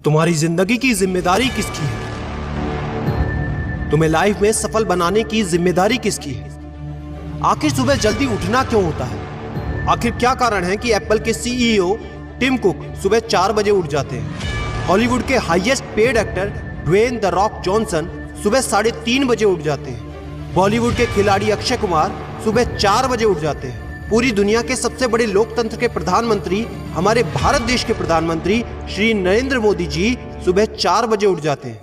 तुम्हारी जिंदगी की जिम्मेदारी किसकी है? तुम्हें लाइफ में सफल बनाने की जिम्मेदारी किसकी है? आखिर सुबह जल्दी उठना क्यों होता है? आखिर क्या कारण है कि एप्पल के सीईओ टिम कुक सुबह 4 बजे उठ जाते हैं? हॉलीवुड के highest paid actor Dwayne the Rock Johnson सुबह 3:30 बजे उठ जाते हैं। बॉलीवुड के खिलाड़ी अक्षय कुमार सुबह 4 बजे उठ जाते हैं। पूरी दुनिया के सबसे बड़े लोकतंत्र के प्रधानमंत्री, हमारे भारत देश के प्रधानमंत्री श्री नरेंद्र मोदी जी सुबह 4 बजे उठ जाते हैं।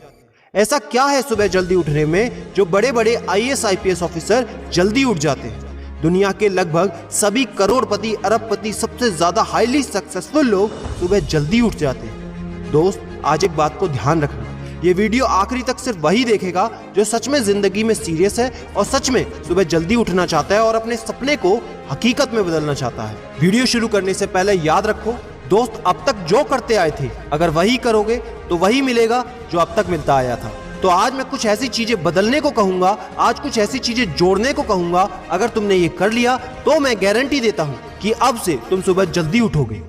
ऐसा क्या है सुबह जल्दी उठने में जो बड़े बड़े आईएएस आईपीएस ऑफिसर जल्दी उठ जाते हैं? दुनिया के लगभग सभी करोड़पति, अरबपति, सबसे ज्यादा हाईली सक्सेसफुल लोग सुबह जल्दी उठ जाते हैं। दोस्त, आज एक बात को ध्यान रखना, ये वीडियो आखिरी तक सिर्फ वही देखेगा जो सच में जिंदगी में सीरियस है और सच में सुबह जल्दी उठना चाहता है और अपने सपने को हकीकत में बदलना चाहता है। वीडियो शुरू करने से पहले याद रखो दोस्त, अब तक जो करते आए थे अगर वही करोगे तो वही मिलेगा जो अब तक मिलता आया था। तो आज मैं कुछ ऐसी चीजें बदलने को कहूंगा, आज कुछ ऐसी चीजें जोड़ने को कहूंगा। अगर तुमने ये कर लिया तो मैं गारंटी देता हूं कि अब से तुम सुबह जल्दी उठोगे।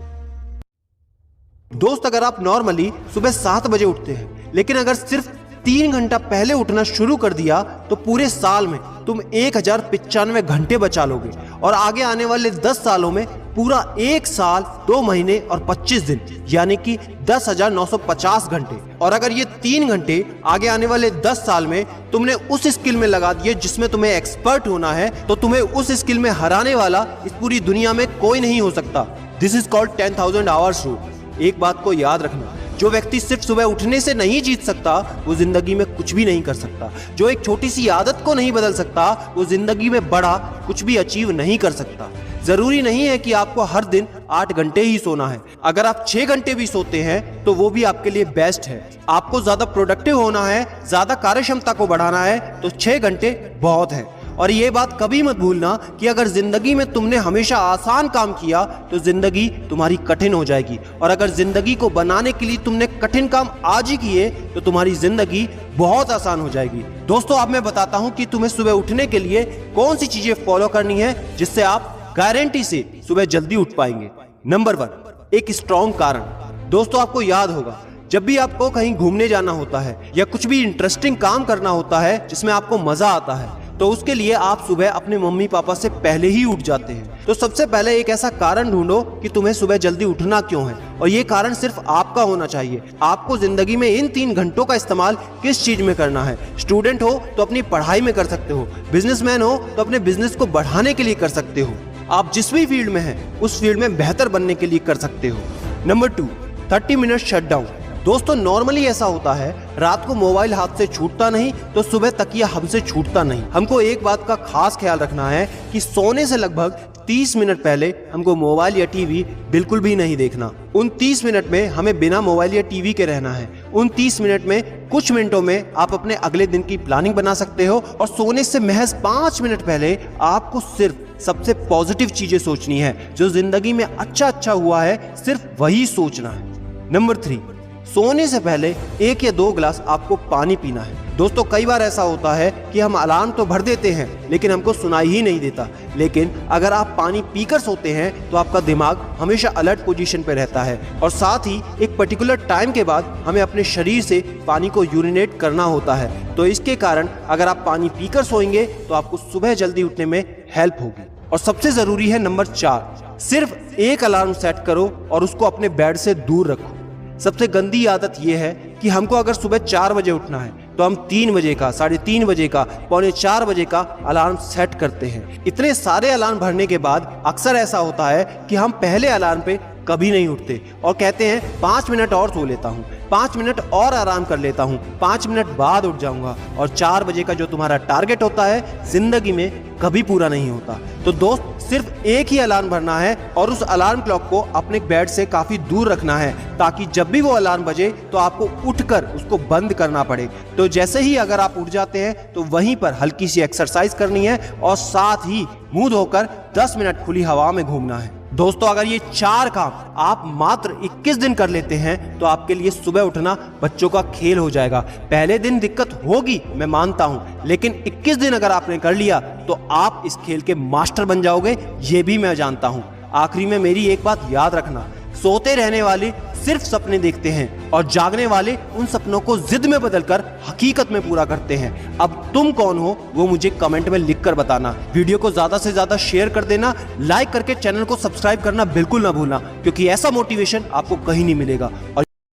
दोस्त, अगर आप नॉर्मली सुबह 7 बजे उठते हैं लेकिन अगर सिर्फ 3 घंटा पहले उठना शुरू कर दिया तो पूरे साल में तुम 1095 घंटे बचा लोगे और आगे आने वाले 10 सालों में पूरा 1 साल 2 महीने और 25 दिन यानी कि 10,950 घंटे। और अगर ये 3 घंटे आगे आने वाले 10 साल में तुमने उस स्किल में लगा दिए जिसमें तुम्हें एक्सपर्ट होना है तो तुम्हें उस स्किल में हराने वाला इस पूरी दुनिया में कोई नहीं हो सकता। This is called 10,000 hours rule. एक बात को याद रखना, जो व्यक्ति सिर्फ सुबह उठने से नहीं जीत सकता वो जिंदगी में कुछ भी नहीं कर सकता। जो एक छोटी सी आदत को नहीं बदल सकता वो जिंदगी में बड़ा कुछ भी अचीव नहीं कर सकता। जरूरी नहीं है कि आपको हर दिन 8 घंटे ही सोना है। अगर आप 6 घंटे भी सोते हैं तो वो भी आपके लिए बेस्ट है। आपको ज्यादा प्रोडक्टिव होना है, ज्यादा कार्यक्षमता को बढ़ाना है तो 6 घंटे बहुत है। और ये बात कभी मत भूलना कि अगर जिंदगी में तुमने हमेशा आसान काम किया तो जिंदगी तुम्हारी कठिन हो जाएगी, और अगर जिंदगी को बनाने के लिए तुमने कठिन काम आज ही किए तो तुम्हारी जिंदगी बहुत आसान हो जाएगी। दोस्तों, अब मैं बताता हूं कि तुम्हें सुबह उठने के लिए कौन सी चीजें फॉलो करनी है जिससे आप गारंटी से सुबह जल्दी उठ पाएंगे। नंबर 1, एक स्ट्रॉन्ग कारण। दोस्तों, आपको याद होगा जब भी आपको कहीं घूमने जाना होता है या कुछ भी इंटरेस्टिंग काम करना होता है जिसमें आपको मजा आता है तो उसके लिए आप सुबह अपने मम्मी पापा से पहले ही उठ जाते हैं। तो सबसे पहले एक ऐसा कारण ढूंढो कि तुम्हें सुबह जल्दी उठना क्यों है, और ये कारण सिर्फ आपका होना चाहिए। आपको जिंदगी में इन 3 घंटों का इस्तेमाल किस चीज में करना है। स्टूडेंट हो तो अपनी पढ़ाई में कर सकते हो, बिजनेसमैन हो तो अपने बिजनेस को बढ़ाने के लिए कर सकते हो, आप जिस भी फील्ड में हैं उस फील्ड में बेहतर बनने के लिए कर सकते हो। Number 2, 30 minute shutdown. दोस्तों, नॉर्मली ऐसा होता है रात को मोबाइल हाथ से छूटता नहीं तो सुबह तकिया हमसे छूटता नहीं। हमको एक बात का खास ख्याल रखना है कि सोने से लगभग 30 मिनट पहले हमको मोबाइल या टीवी बिल्कुल भी नहीं देखना। उन 30 मिनट में हमें बिना मोबाइल या टीवी के रहना है। उन 30 मिनट में कुछ मिनटों में आप अपने अगले दिन की प्लानिंग बना सकते हो, और सोने से महज 5 मिनट पहले आपको सिर्फ सबसे पॉजिटिव चीजें सोचनी है। जो जिंदगी में अच्छा हुआ है सिर्फ वही सोचना है। नंबर 3, सोने से पहले 1 या 2 गिलास आपको पानी पीना है। दोस्तों, कई बार ऐसा होता है कि हम अलार्म तो भर देते हैं लेकिन हमको सुनाई ही नहीं देता। लेकिन अगर आप पानी पीकर सोते हैं तो आपका दिमाग हमेशा अलर्ट पोजीशन पे रहता है, और साथ ही एक पर्टिकुलर टाइम के बाद हमें अपने शरीर से पानी को यूरिनेट करना होता है। तो इसके कारण अगर आप पानी पीकर सोएंगे तो आपको सुबह जल्दी उठने में हेल्प होगी। और सबसे जरूरी है नंबर 4, सिर्फ एक अलार्म सेट करो और उसको अपने बेड से दूर रखो। सबसे गंदी आदत यह है कि हमको अगर सुबह 4 बजे उठना है तो हम 3 बजे का, 3:30 बजे का, 3:45 बजे का अलार्म सेट करते हैं। इतने सारे अलार्म भरने के बाद अक्सर ऐसा होता है कि हम पहले अलार्म पे कभी नहीं उठते और कहते हैं 5 मिनट और सो लेता हूँ, 5 मिनट और आराम कर लेता हूँ, 5 मिनट बाद उठ जाऊंगा, और 4 बजे का जो तुम्हारा टारगेट होता है जिंदगी में कभी पूरा नहीं होता। तो दोस्त, सिर्फ एक ही अलार्म भरना है और उस अलार्म क्लॉक को अपने बेड से काफी दूर रखना है ताकि जब भी वो अलार्म बजे तो आपको उठकर उसको बंद करना पड़े। तो जैसे ही अगर आप उठ जाते हैं तो वहीं पर हल्की सी एक्सरसाइज करनी है और साथ ही मुंह धोकर 10 मिनट खुली हवा में घूमना है। दोस्तों, अगर ये 4 काम आप मात्र 21 दिन कर लेते हैं तो आपके लिए सुबह उठना बच्चों का खेल हो जाएगा। पहले दिन दिक्कत होगी, मैं मानता हूं, लेकिन 21 दिन अगर आपने कर लिया तो आप इस खेल के मास्टर बन जाओगे, ये भी मैं जानता हूं। आखिरी में मेरी एक बात याद रखना, सोते रहने वाली सिर्फ सपने देखते हैं और जागने वाले उन सपनों को जिद में बदलकर हकीकत में पूरा करते हैं। अब तुम कौन हो वो मुझे कमेंट में लिखकर बताना। वीडियो को ज्यादा से ज्यादा शेयर कर देना, लाइक करके चैनल को सब्सक्राइब करना बिल्कुल ना भूलना, क्योंकि ऐसा मोटिवेशन आपको कहीं नहीं मिलेगा। और